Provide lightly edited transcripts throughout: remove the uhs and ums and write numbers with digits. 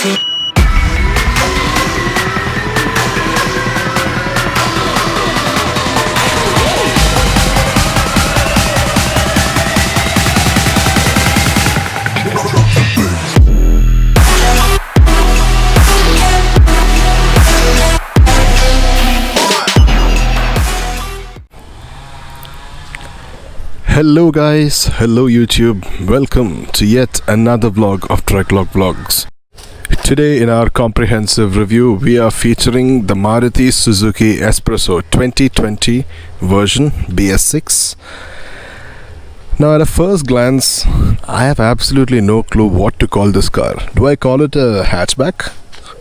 Hello guys, hello YouTube, welcome to yet another vlog of Treklog Vlogs. Today in our comprehensive review we are featuring the Maruti Suzuki S-presso 2020 version BS6. Now at a first glance I have absolutely no clue what to call this car. Do I call it a hatchback?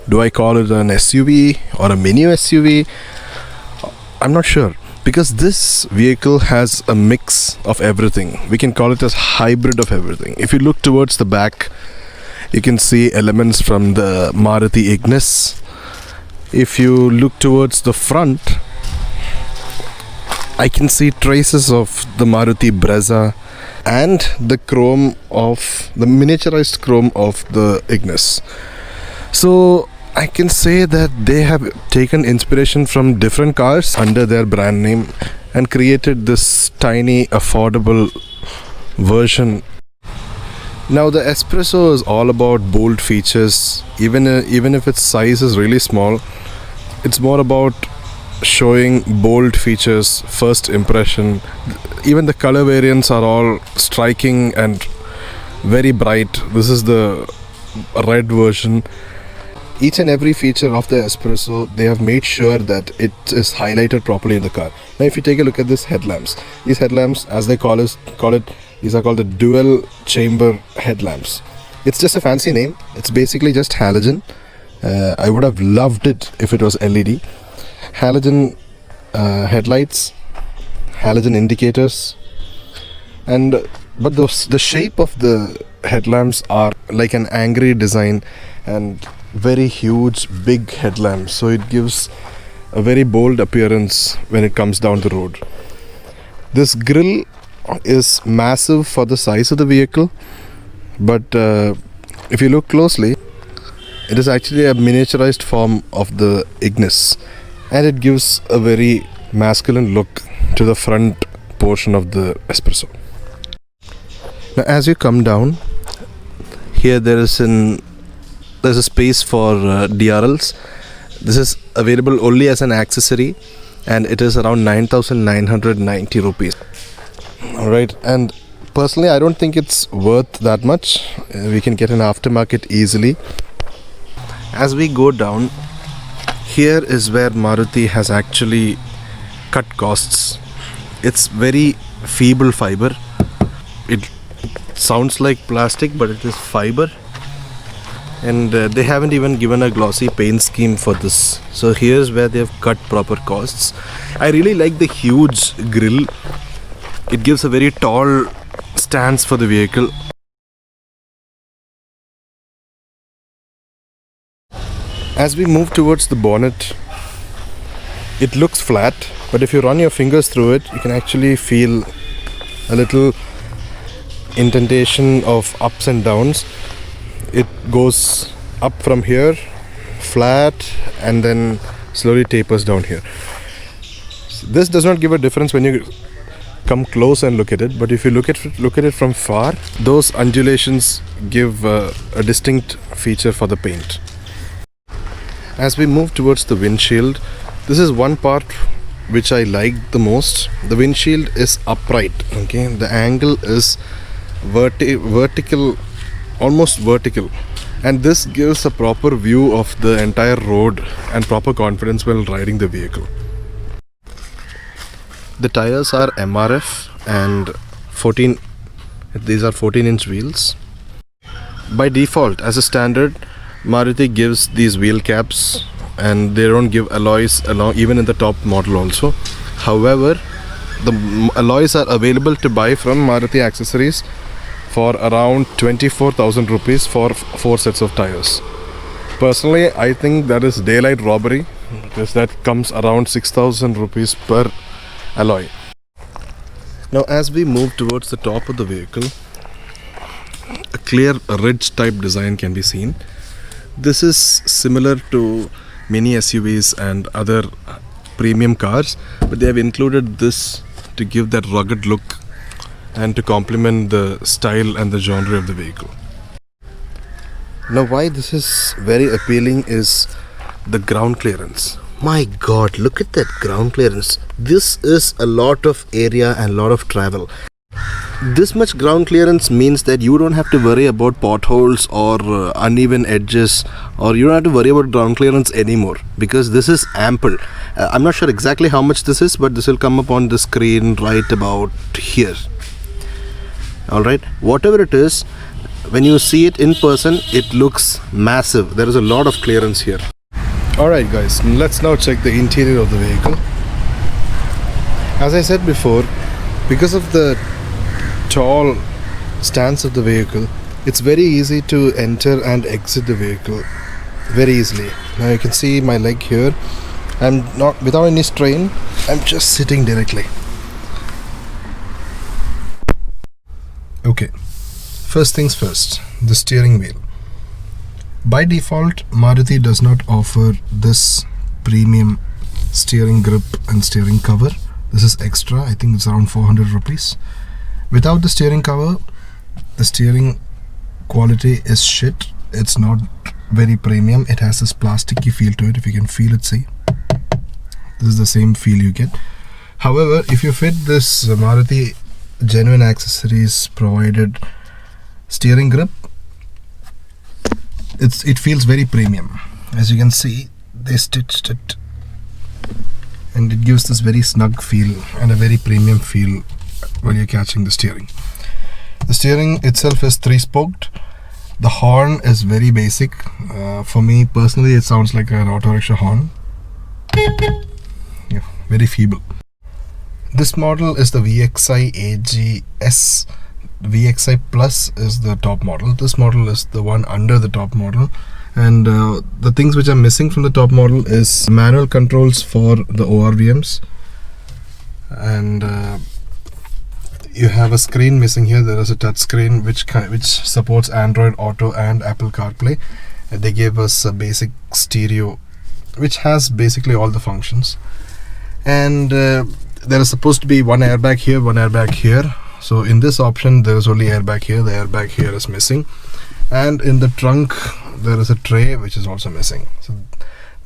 Do I call it an SUV or a mini SUV? I'm not sure. Because this vehicle has a mix of everything. We can call it as hybrid of everything. If you look towards the back, you can see elements from the Maruti Ignis. If you look towards the front, I can see traces of the Maruti Brezza and the miniaturized chrome of the Ignis. So I can say that they have taken inspiration from different cars under their brand name and created this tiny affordable version. Now the S-presso is all about bold features. Even if its size is really small, it's more about showing bold features, first impression. Even the color variants are all striking and very bright. This is the red version. Each and every feature of the S-presso, they have made sure that it is highlighted properly in the car. Now if you take a look at these headlamps, as they call it, these are called the dual chamber headlamps. It's just a fancy name. It's basically just halogen. I would have loved it if it was LED. Halogen headlights, halogen indicators, but the shape of the headlamps are like an angry design and very huge big headlamps, so it gives a very bold appearance when it comes down the road. This grille is massive for the size of the vehicle, but if you look closely, it is actually a miniaturized form of the Ignis, and it gives a very masculine look to the front portion of the S-presso. Now as you come down here, there's a space for DRLs. This is available only as an accessory and it is around 9,990 rupees. Alright, and personally I don't think it's worth that much. We can get an aftermarket easily. As we go down, here is where Maruti has actually cut costs. It's very feeble fiber. It sounds like plastic, but it is fiber. And they haven't even given a glossy paint scheme for this. So here's where they have cut proper costs. I really like the huge grille. It gives a very tall stance for the vehicle. As we move towards the bonnet, it looks flat, but if you run your fingers through it, you can actually feel a little indentation of ups and downs. It goes up from here, flat, and then slowly tapers down here. This does not give a difference when you come close and look at it, but if you look at it from far, those undulations give a distinct feature for the paint. As we move towards the windshield, this is one part which I like the most. The windshield is upright. Okay, the angle is vertical. Almost vertical, and this gives a proper view of the entire road and proper confidence while riding the vehicle. The tires are MRF and these are 14-inch wheels. By default, as a standard, Maruti gives these wheel caps and they don't give alloys along, even in the top model also. However, the alloys are available to buy from Maruti Accessories for around 24,000 rupees for 4 sets of tires. Personally, I think that is daylight robbery, because that comes around 6,000 rupees per alloy. Now as we move towards the top of the vehicle, a clear ridge type design can be seen. This is similar to many SUVs and other premium cars, but they have included this to give that rugged look and to complement the style and the genre of the vehicle. Now, why this is very appealing is the ground clearance. My god, look at that ground clearance. This is a lot of area and lot of travel. This much ground clearance means that you don't have to worry about potholes or uneven edges, or you don't have to worry about ground clearance anymore, because this is ample. I'm not sure exactly how much this is, but this will come up on the screen right about here. Alright, whatever it is, when you see it in person, it looks massive. There is a lot of clearance here. Alright guys, let's now check the interior of the vehicle. As I said before, because of the tall stance of the vehicle, it's very easy to enter and exit the vehicle very easily. Now you can see my leg here. I'm not without any strain. I'm just sitting directly. Okay, first things first, the steering wheel. By default, Maruti does not offer this premium steering grip and steering cover. This is extra. I think it's around 400 rupees. Without the steering cover, the steering quality is shit. It's not very premium. It has this plasticky feel to it. If you can feel it, see, this is the same feel you get. However, if you fit this Maruti genuine accessories provided steering grip, it feels very premium. As you can see, they stitched it and it gives this very snug feel and a very premium feel when you're catching the steering. The steering itself is 3-spoked. The horn is very basic. For me personally, it sounds like an auto rickshaw horn. Yeah, very feeble. This model is the VXI AGS. VXI Plus is the top model. This model is the one under the top model. And the things which are missing from the top model is manual controls for the ORVMs. And you have a screen missing here. There is a touch screen which supports Android Auto and Apple CarPlay. They gave us a basic stereo which has basically all the functions. And there is supposed to be one airbag here, one airbag here. So in this option there is only airbag here. The airbag here is missing. And in the trunk there is a tray which is also missing. So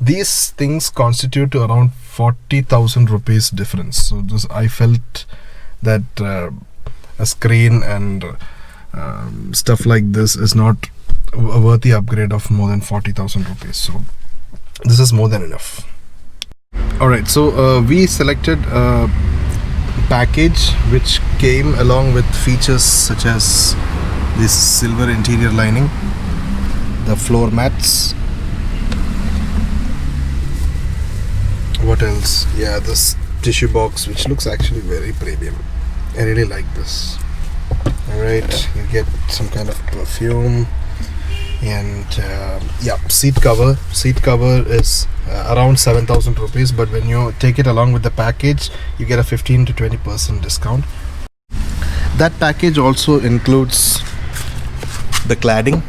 these things constitute to around 40,000 rupees difference. So this, I felt that a screen and stuff like this is not a worthy upgrade of more than 40,000 rupees. So this is more than enough. Alright, so we selected a package which came along with features such as this silver interior lining, the floor mats, what else, yeah, this tissue box which looks actually very premium. I really like this. Alright, you get some kind of perfume and yeah, seat cover is around 7,000 rupees, but when you take it along with the package you get a 15 to 20% discount. That package also includes the cladding,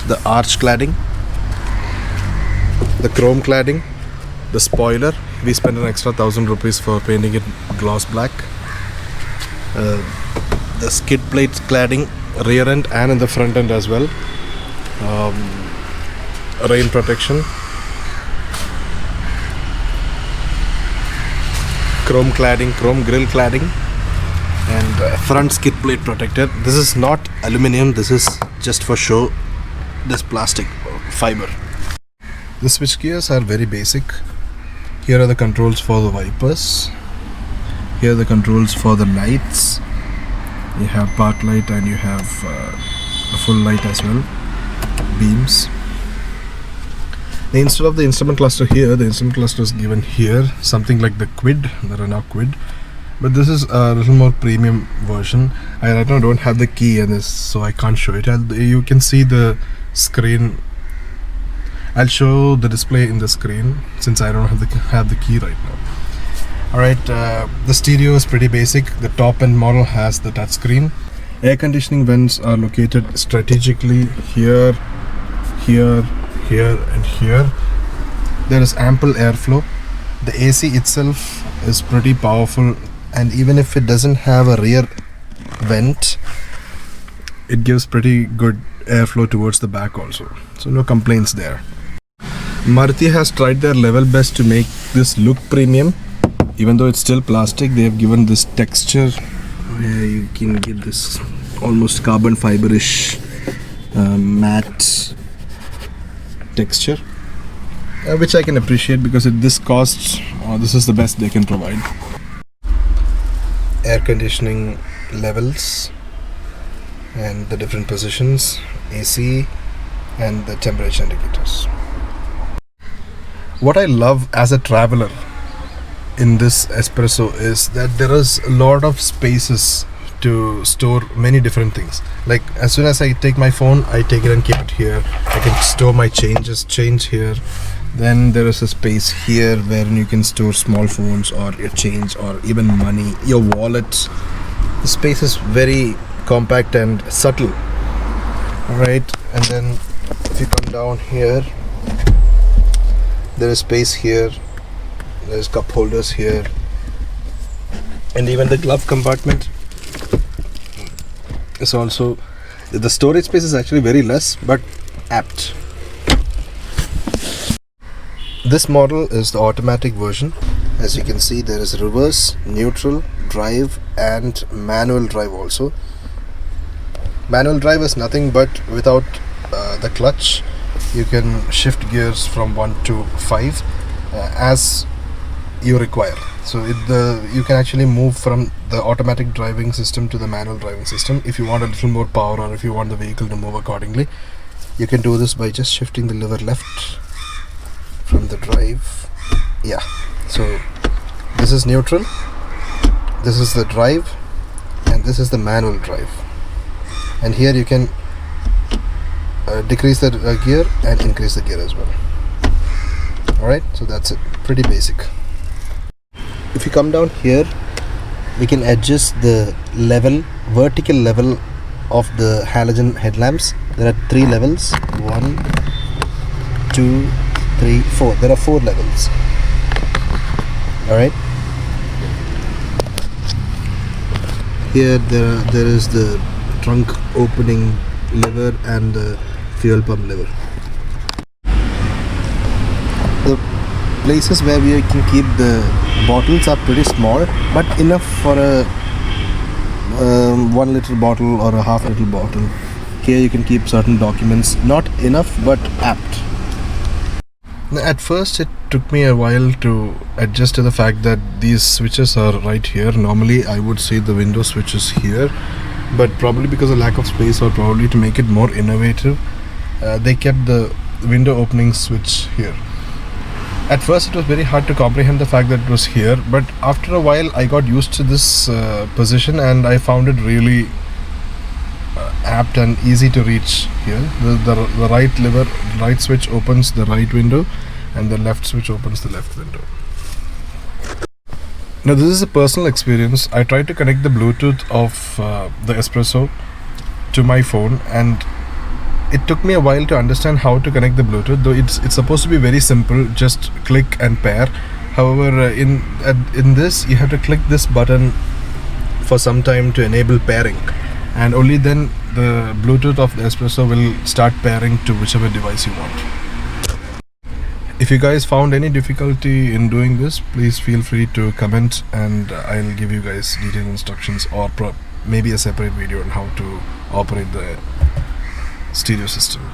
the arch cladding, the chrome cladding, the spoiler. We spent an extra 1,000 rupees for painting it gloss black, the skid plate cladding, rear end and in the front end as well, rain protection, chrome cladding, chrome grille cladding, and front skid plate protector. This is not aluminum, this is just for show, this plastic fiber. The switch gears are very basic. Here are the controls for the wipers, here are the controls for the lights. You have park light and you have the full light as well, beams. Instead of the instrument cluster here, the instrument cluster is given here, something like the Quid, the Renault Quid. But this is a little more premium version. I right now don't have the key in this, so I can't show it. You can see the screen. I'll show the display in the screen since I don't have the key right now. Alright, the stereo is pretty basic. The top end model has the touchscreen. Air conditioning vents are located strategically here, here, here and here. There is ample airflow. The AC itself is pretty powerful, and even if it doesn't have a rear vent, it gives pretty good airflow towards the back also. So no complaints there. Maruti has tried their level best to make this look premium. Even though it's still plastic, they have given this texture where you can get this almost carbon fiber-ish matte texture, which I can appreciate because at this cost, this is the best they can provide. Air conditioning levels and the different positions, AC and the temperature indicators. What I love as a traveler in this S-presso is that there is a lot of spaces to store many different things. Like as soon as I take my phone, I take it and keep it here. I can store my change here. Then there is a space here where you can store small phones or your change or even money, your wallet. The space is very compact and subtle. Alright, and then if you come down here, there is space here. There's cup holders here, and even the glove compartment is also, the storage space is actually very less but apt. This model is the automatic version. As you can see, there is reverse, neutral, drive and manual drive also. Manual drive is nothing but without the clutch. You can shift gears from 1 to 5 as you require. So you can actually move from the automatic driving system to the manual driving system. If you want a little more power or if you want the vehicle to move accordingly, you can do this by just shifting the lever left from the drive. Yeah, so this is neutral, this is the drive, and this is the manual drive. And here you can decrease the gear and increase the gear as well. Alright, so that's it, pretty basic. If you come down here, we can adjust the level, vertical level of the halogen headlamps. There are 3 levels, 1, 2, 3, 4. There are 4 levels. Alright. Here there is the trunk opening lever and the fuel pump lever. The places where we can keep the bottles are pretty small, but enough for a 1 liter bottle or a half liter bottle. Here you can keep certain documents. Not enough, but apt. Now, at first it took me a while to adjust to the fact that these switches are right here. Normally I would see the window switches here, but probably because of lack of space or probably to make it more innovative, they kept the window opening switch here. At first it was very hard to comprehend the fact that it was here, but after a while I got used to this position and I found it really apt and easy to reach here. The right lever, right switch opens the right window and the left switch opens the left window. Now this is a personal experience. I tried to connect the Bluetooth of the S-presso to my phone, and it took me a while to understand how to connect the Bluetooth, though it's supposed to be very simple, just click and pair. However, in this you have to click this button for some time to enable pairing, and only then the Bluetooth of the S-presso will start pairing to whichever device you want. If you guys found any difficulty in doing this, please feel free to comment and I'll give you guys detailed instructions or maybe a separate video on how to operate the stereo system.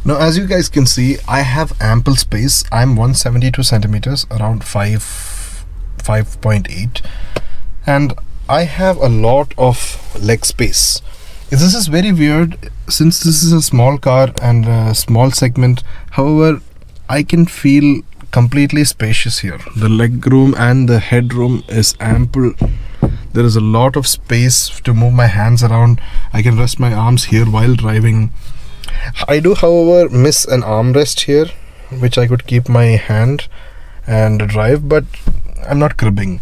Now as you guys can see, I have ample space. I'm 172 centimeters, around 5.8, and I have a lot of leg space. This is very weird since this is a small car and a small segment. However, I can feel completely spacious here. The leg room and the headroom is ample. There is a lot of space to move my hands around. I can rest my arms here while driving. I do, however, miss an armrest here, which I could keep my hand and drive, but I'm not cribbing.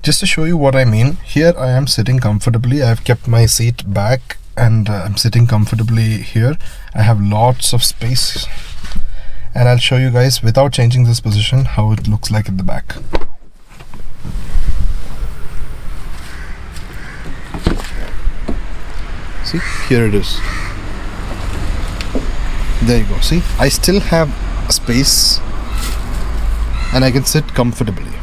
Just to show you what I mean, here I am sitting comfortably. I've kept my seat back and I'm sitting comfortably here. I have lots of space, and I'll show you guys without changing this position how it looks like at the back. See, here it is. There you go. See, I still have space and I can sit comfortably.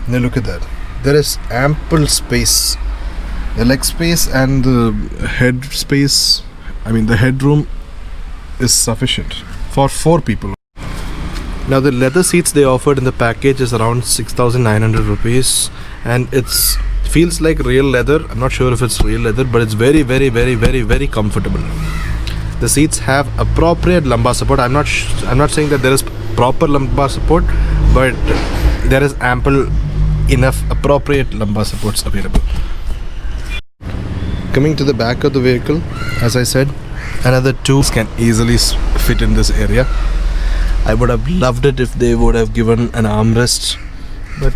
Now look at that. There is ample space. The leg space and the head space, I mean the headroom, is sufficient for 4 people. Now the leather seats they offered in the package is around 6,900 rupees, and it's feels like real leather. I'm not sure if it's real leather, but it's very very comfortable. The seats have appropriate lumbar support. I'm not saying that there is proper lumbar support, but there is ample enough appropriate lumbar supports available. Coming to the back of the vehicle, as I said, another 2 can easily fit in this area. I would have loved it if they would have given an armrest, but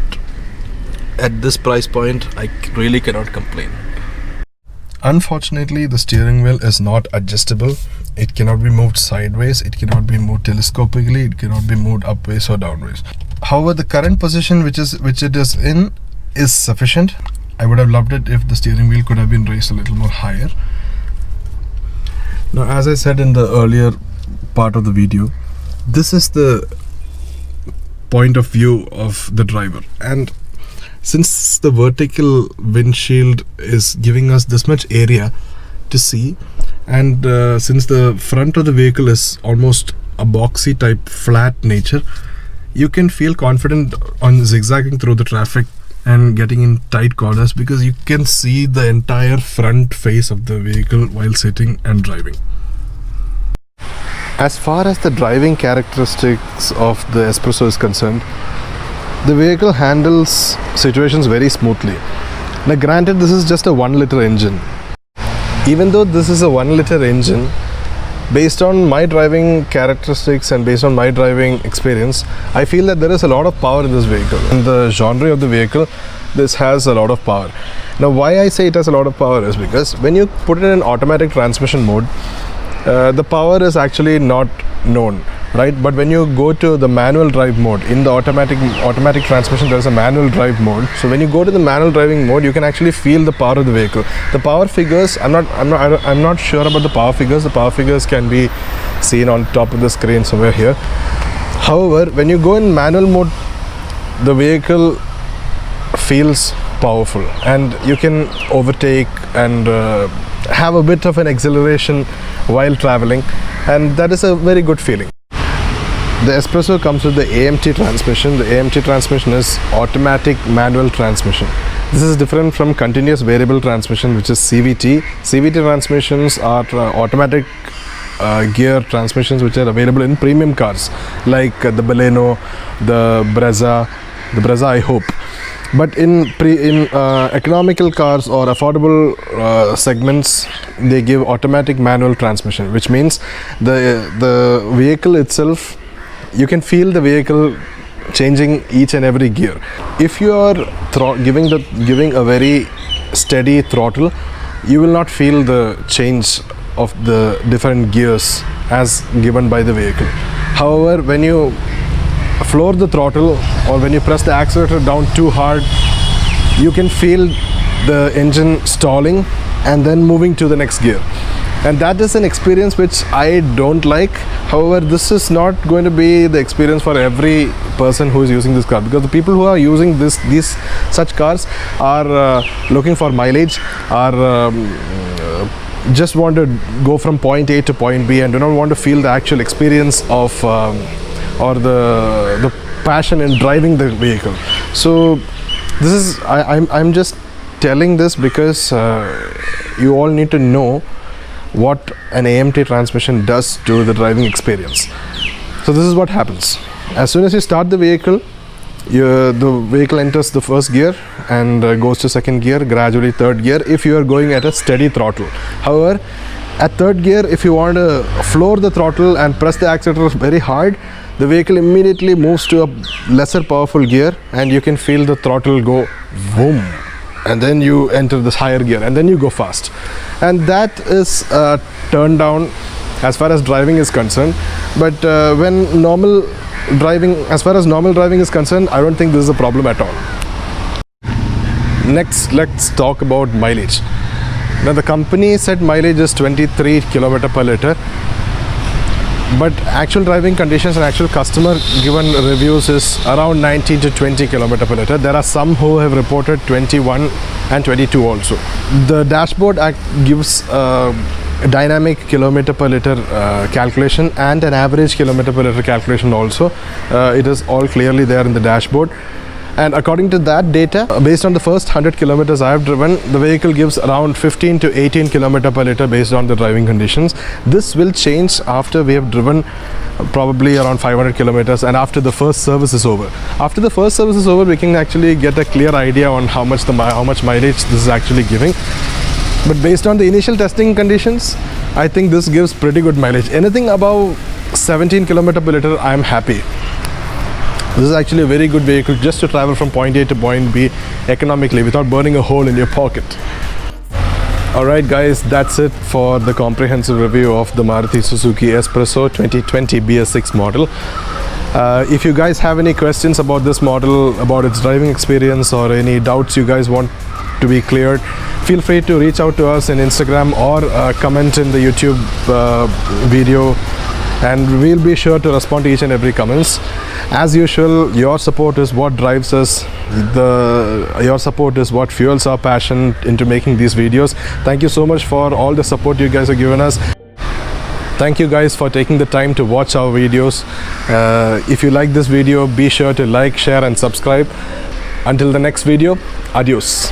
at this price point I really cannot complain. Unfortunately, the steering wheel is not adjustable. It cannot be moved sideways, it cannot be moved telescopically, it cannot be moved upwards or downwards. However, the current position which it is in is sufficient. I would have loved it if the steering wheel could have been raised a little more higher. Now, as I said in the earlier part of the video, this is the point of view of the driver, and since the vertical windshield is giving us this much area to see, and since the front of the vehicle is almost a boxy type flat nature, you can feel confident on zigzagging through the traffic and getting in tight corners because you can see the entire front face of the vehicle while sitting and driving. As far as the driving characteristics of the S-presso is concerned, the vehicle handles situations very smoothly. Now granted, this is just a 1-liter engine. Even though this is a 1-liter engine, based on my driving characteristics and based on my driving experience, I feel that there is a lot of power in this vehicle. In the genre of the vehicle, this has a lot of power. Now why I say it has a lot of power is because when you put it in automatic transmission mode, the power is actually not known, right? But when you go to the manual drive mode, in the automatic transmission there is a manual drive mode. So when you go to the manual driving mode, you can actually feel the power of the vehicle. The power figures, I'm not sure about the power figures. The power figures can be seen on top of the screen somewhere here. However, when you go in manual mode, the vehicle feels powerful and you can overtake and have a bit of an acceleration while traveling, and that is a very good feeling. The S-presso comes with the AMT transmission. The AMT transmission is automatic manual transmission. This is different from continuous variable transmission, which is CVT. CVT transmissions are automatic gear transmissions which are available in premium cars like the Baleno, the Brezza I hope. But in economical cars or affordable segments, they give automatic manual transmission, which means the vehicle itself, you can feel the vehicle changing each and every gear. If you are giving a very steady throttle, you will not feel the change of the different gears as given by the vehicle. However, when you floor the throttle or when you press the accelerator down too hard, you can feel the engine stalling and then moving to the next gear, and that is an experience which I don't like. However, this is not going to be the experience for every person who is using this car, because the people who are using such cars are looking for mileage, are just want to go from point A to point B and do not want to feel the actual experience of or the passion in driving the vehicle. So this is I'm just telling this because you all need to know what an AMT transmission does to the driving experience. So this is what happens. As soon as you start the vehicle, the vehicle enters the first gear and goes to second gear, gradually third gear if you are going at a steady throttle. However, at third gear, if you want to floor the throttle and press the accelerator very hard, the vehicle immediately moves to a lesser powerful gear, and you can feel the throttle go boom, and then you enter this higher gear, and then you go fast. And that is turned down as far as driving is concerned. But when normal driving, as far as normal driving is concerned, I don't think this is a problem at all. Next, let's talk about mileage. Now the company said mileage is 23 km per liter, but actual driving conditions and actual customer given reviews is around 19 to 20 km per liter. There are some who have reported 21 and 22 also. The dashboard gives dynamic kilometer per liter calculation and an average kilometer per liter calculation also. It is all clearly there in the dashboard. And according to that data, based on the first 100 kilometers I have driven, the vehicle gives around 15 to 18 km per liter based on the driving conditions. This will change after we have driven probably around 500 kilometers and after the first service is over. After the first service is over, we can actually get a clear idea on how much mileage this is actually giving. But based on the initial testing conditions, I think this gives pretty good mileage. Anything above 17 km per liter, I am happy. This is actually a very good vehicle just to travel from point A to point B economically without burning a hole in your pocket. Alright guys, that's it for the comprehensive review of the Maruti Suzuki S-presso 2020 BS6 model. If you guys have any questions about this model, about its driving experience, or any doubts you guys want to be cleared, feel free to reach out to us in Instagram or comment in the YouTube video, and we'll be sure to respond to each and every comments. As usual, your support is what drives us. Your support is what fuels our passion into making these videos. Thank you so much for all the support you guys have given us. Thank you guys for taking the time to watch our videos. If you like this video, be sure to like, share and subscribe. Until the next video, adios.